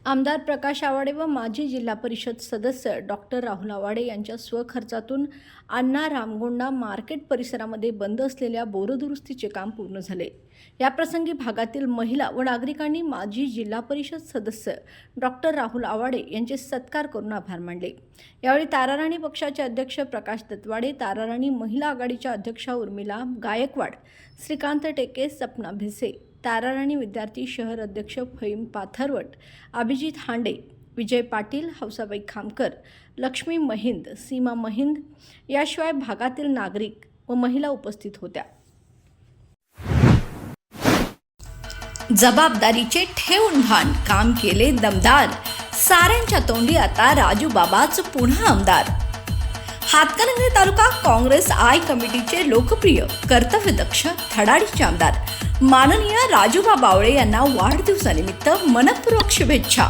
आमदार प्रकाश आवाडे व माजी जिल्हा परिषद सदस्य डॉक्टर राहुल आवाडे यांच्या स्वखर्चातून अण्णा रामगोंडा मार्केट परिसरामध्ये बंद असलेल्या बोरदुरुस्तीचे काम पूर्ण झाले। याप्रसंगी भागातील महिला व नागरिकांनी माजी जिल्हा परिषद सदस्य डॉक्टर राहुल आवाडे यांचे सत्कार करून आभार मानले। यावेळी ताराराणी पक्षाचे अध्यक्ष प्रकाश दत्तवाडे, ताराराणी महिला आघाडीच्या अध्यक्षा उर्मिला गायकवाड, श्रीकांत टेके, सपना भिसे, ताराराणी विद्यार्थी शहर अध्यक्ष फहीम पाथरवट, अभिजित हांडे, विजय पाटील, हौसाबाई खामकर, लक्ष्मी महिंद, सीमा महिंद याशिवाय भागातील नागरिक व महिला उपस्थित होत्या। जबाबदारीचे ठेवून भान काम केले दमदार, साऱ्यांच्या तोंडी आता राजू बाबाच पुन्हा आमदार। हातकणंगले तालुका काँग्रेस आय कमिटीचे लोकप्रिय कर्तव्यदक्ष धडाडीचे आमदार माननीय राजूबा बावळे यांना वाढदिवसानिमित्त मनपूर्वक शुभेच्छा।